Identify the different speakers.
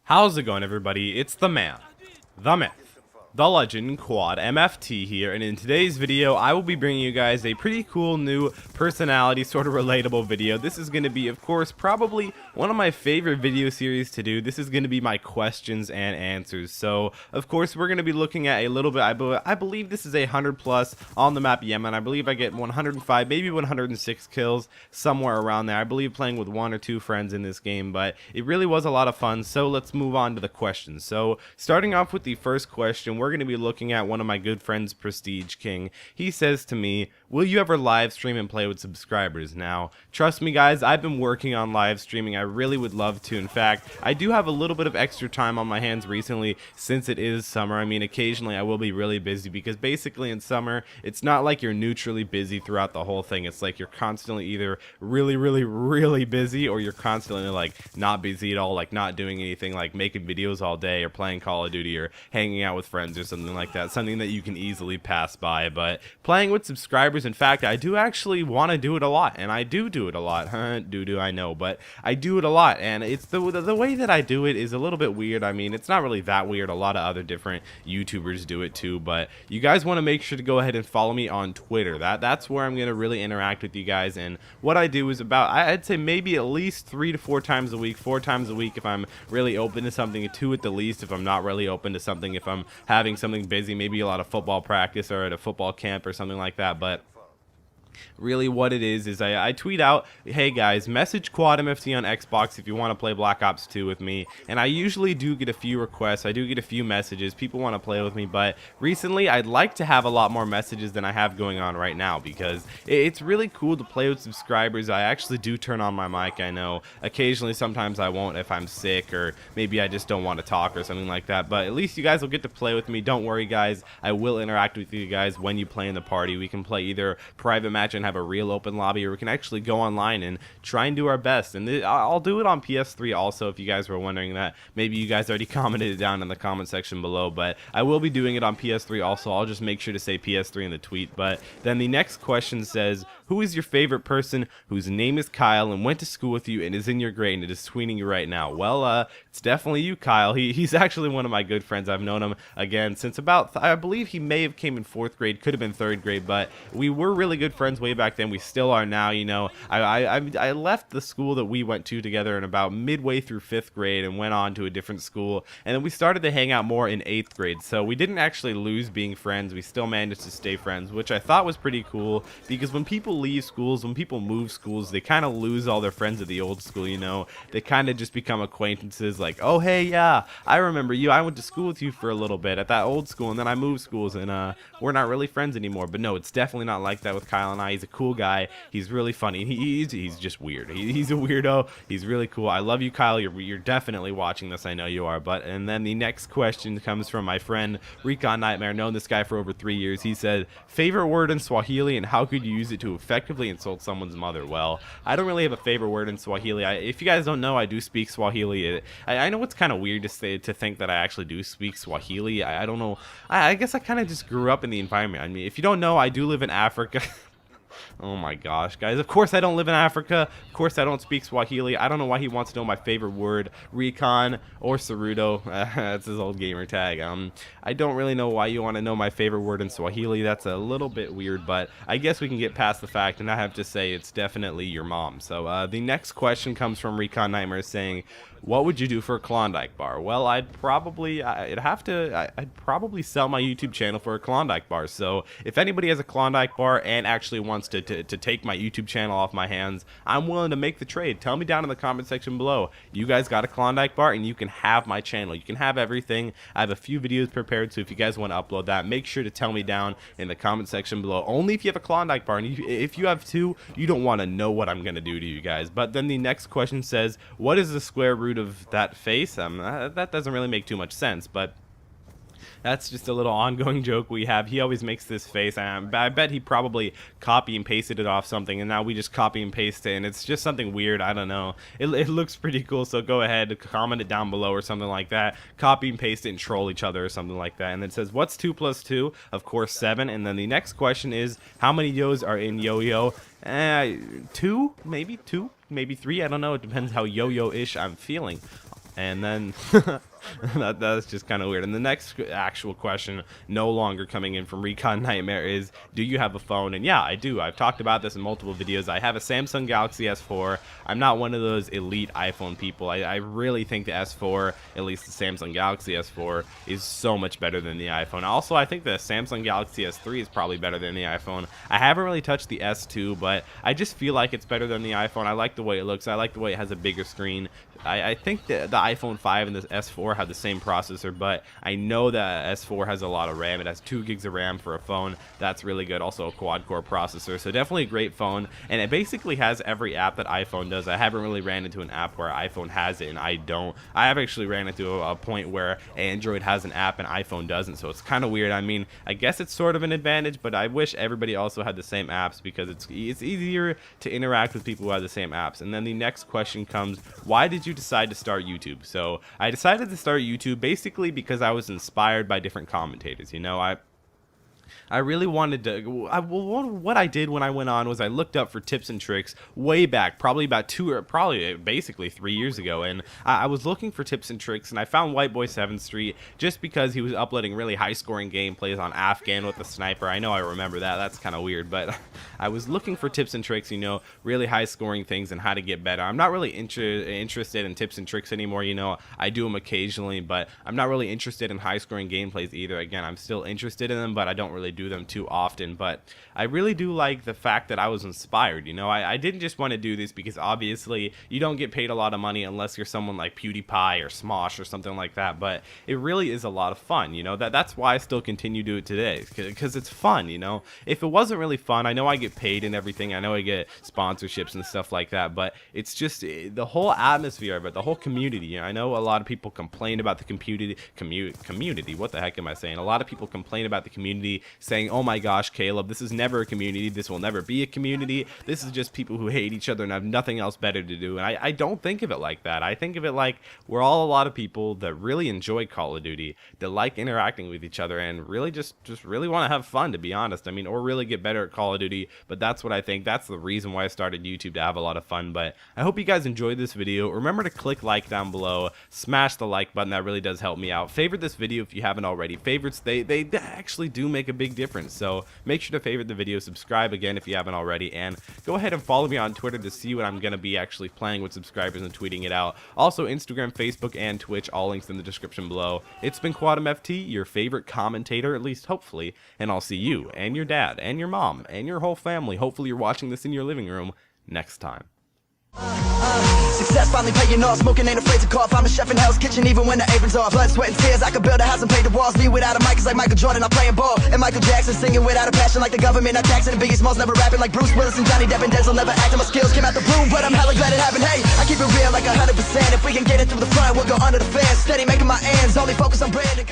Speaker 1: How's it going, everybody? It's the man, the myth, the legend, Quad MFT here, and in today's video I will be bringing you guys a pretty cool new personality, sort of relatable video. This is going to be, of course, probably one of my favorite video series to do. This is going to be my questions and answers. So, of course, we're going to be looking at a little bit, I believe this is a 100 plus on the map Yemen. I believe I get 105, maybe 106 kills, somewhere around there. I believe playing with one or two friends in this game, but it really was a lot of fun. So let's move on to the questions. So starting off with the first question, we're going to be looking at one of my good friends, Prestige King. He says to me, will you ever live stream and play with subscribers? Now, trust me guys, I've been working on live streaming. I really would love to. In fact, I do have a little bit of extra time on my hands recently since it is summer. I mean, occasionally I will be really busy because basically in summer, it's not like you're neutrally busy throughout the whole thing. It's like you're constantly either really busy, or you're constantly like not busy at all, like not doing anything, like making videos all day or playing Call of Duty or hanging out with friends or something like that, something that you can easily pass by. But playing with subscribers, in fact, I do actually want to do it a lot, and I do it a lot. I know, but I do it a lot, and it's the way that I do it is a little bit weird. I mean, it's not really that weird. A lot of other different YouTubers do it too, but you guys want to make sure to go ahead and follow me on Twitter. That's where I'm going to really interact with you guys, and what I do is about, I'd say maybe at least 3 to 4 times a week, 4 times a week if I'm really open to something, 2 at the least if I'm not really open to something, if I'm having something busy, maybe a lot of football practice or at a football camp or something like that. But really what it is I tweet out, hey guys, message Quad MFT on Xbox if you want to play Black Ops 2 with me, and I usually do get a few requests, I do get a few messages, people want to play with me, but recently I'd like to have a lot more messages than I have going on right now, because it's really cool to play with subscribers. I actually do turn on my mic. I know occasionally sometimes I won't if I'm sick, or maybe I just don't want to talk or something like that, but at least you guys will get to play with me. Don't worry guys, I will interact with you guys when you play in the party. We can play either private match and have a real open lobby, or we can actually go online and try and do our best. And I'll do it on PS3 also, if you guys were wondering that. Maybe you guys already commented it down in the comment section below, but I will be doing it on PS3 also. I'll just make sure to say PS3 in the tweet. But then the next question says, who is your favorite person whose name is Kyle and went to school with you and is in your grade and it is tweeting you right now? Well, it's definitely you, Kyle. He's actually one of my good friends. I've known him again since about, I believe he may have came in 4th grade, could have been 3rd grade, but we were really good friends way back then. We still are now. You know, I left the school that we went to together in about midway through 5th grade and went on to a different school, and then we started to hang out more in 8th grade, so we didn't actually lose being friends. We still managed to stay friends, which I thought was pretty cool, because when people leave schools, when people move schools, they kind of lose all their friends at the old school. You know, they kind of just become acquaintances, like, oh hey, yeah, I remember you, I went to school with you for a little bit at that old school, and then I moved schools, and we're not really friends anymore. But no, it's definitely not like that with Kyle and I. He's a cool guy, he's really funny, he's just weird, he's a weirdo, he's really cool. I love you, Kyle. You're definitely watching this, I know you are. But and then the next question comes from my friend Recon Nightmare. Known this guy for over 3 years. He said, favorite word in Swahili and how could you use it to effectively insult someone's mother? Well, I don't really have a favorite word in Swahili. If you guys don't know, I do speak Swahili. I know it's kind of weird to think that I actually do speak Swahili. I don't know, I guess I kind of just grew up in the environment. I mean, if you don't know, I do live in Africa. Oh my gosh, guys, of course I don't live in Africa, of course I don't speak Swahili. I don't know why he wants to know my favorite word, Recon or Cerudo. That's his old gamer tag. I don't really know why you want to know my favorite word in Swahili. That's a little bit weird, but I guess we can get past the fact, and I have to say it's definitely your mom. So the next question comes from Recon Nightmare saying, what would you do for a Klondike bar? Well, I'd probably sell my YouTube channel for a Klondike bar. So if anybody has a Klondike bar and actually wants to take my YouTube channel off my hands, I'm willing to make the trade. Tell me down in the comment section below. You guys got a Klondike bar and you can have my channel. You can have everything. I have a few videos prepared, so if you guys want to upload that, make sure to tell me down in the comment section below. Only if you have a Klondike bar, and if you have 2, you don't want to know what I'm going to do to you guys. But then the next question says, what is the square root of that face? That doesn't really make too much sense, but that's just a little ongoing joke we have. He always makes this face. I bet he probably copy and pasted it off something, and now we just copy and paste it, and it's just something weird. I don't know. It looks pretty cool, so go ahead, comment it down below or something like that. Copy and paste it and troll each other or something like that. And then it says, what's 2 plus 2? Of course, 7. And then the next question is, how many yos are in yo-yo? 2, maybe 2, maybe 3. I don't know. It depends how yo-yo-ish I'm feeling. And then that's just kind of weird. And the next actual question, no longer coming in from Recon Nightmare, is do you have a phone? And yeah, I do. I've talked about this in multiple videos. I have a Samsung Galaxy S4. I'm not one of those elite iPhone people. I really think the S4, at least the Samsung Galaxy S4, is so much better than the iPhone. Also, I think the Samsung Galaxy S3 is probably better than the iPhone. I haven't really touched the S2, but I just feel like it's better than the iPhone. I like the way it looks. I like the way it has a bigger screen. I think that the iPhone 5 and the S4 have the same processor, but I know that S4 has a lot of RAM. It has 2 gigs of RAM for a phone. That's really good. Also a quad-core processor, so definitely a great phone. And it basically has every app that iPhone does. I haven't really ran into an app where iPhone has it and I don't. I have actually ran into a point where Android has an app and iPhone doesn't, so it's kind of weird. I mean, I guess it's sort of an advantage, but I wish everybody also had the same apps because it's easier to interact with people who have the same apps. And then the next question comes, why did you decide to start YouTube? So I decided to start YouTube basically because I was inspired by different commentators. You know, I really wanted to, what I did when I went on was I looked up for tips and tricks way back, probably about basically 3 years ago, and I was looking for tips and tricks, and I found Whiteboy 7th Street just because he was uploading really high-scoring gameplays on Afghan with the sniper. I know I remember that, that's kind of weird, but I was looking for tips and tricks, you know, really high-scoring things and how to get better. I'm not really interested in tips and tricks anymore, you know, I do them occasionally, but I'm not really interested in high-scoring gameplays either. Again, I'm still interested in them, but I don't really do them too often. But I really do like the fact that I was inspired. You know, I didn't just want to do this because obviously you don't get paid a lot of money unless you're someone like PewDiePie or Smosh or something like that, but it really is a lot of fun. You know, that's why I still continue to do it today, because it's fun. You know, if it wasn't really fun, I know I get paid and everything, I know I get sponsorships and stuff like that, but it's just the whole atmosphere of it, the whole community. You know, I know a lot of people complain about the community. What the heck am I saying? A lot of people complain about the community, saying, oh my gosh, Caleb, this is never a community, this will never be a community, this is just people who hate each other and have nothing else better to do. And I don't think of it like that. I think of it like we're all a lot of people that really enjoy Call of Duty, that like interacting with each other, and really just really want to have fun, to be honest. I mean, or really get better at Call of Duty. But that's what I think. That's the reason why I started YouTube, to have a lot of fun. But I hope you guys enjoyed this video. Remember to click like down below, smash the like button, that really does help me out. Favorite this video if you haven't already. Favorites, they actually do make a big difference. So make sure to favorite the video, subscribe again if you haven't already, and go ahead and follow me on Twitter to see what I'm going to be actually playing with subscribers and tweeting it out. Also Instagram, Facebook, and Twitch, all links in the description below. It's been QuadMFT, your favorite commentator, at least hopefully, and I'll see you and your dad and your mom and your whole family, hopefully you're watching this in your living room, next time.
Speaker 2: Success finally paying off, smoking ain't afraid to cough. I'm a chef in Hell's Kitchen even when the apron's off. Blood, sweat, and tears, I could build a house and pay the walls. Me without a mic is like Michael Jordan, I'm playing ball. And Michael Jackson singing without a passion, like the government not taxing. And Biggie Smalls never rapping like Bruce Willis and Johnny Depp and Denzel never acting. My skills came out the blue, but I'm hella glad it happened. Hey, I keep it real like 100%. If we can get it through the front, we'll go under the fence. Steady making my ends, only focus on brand and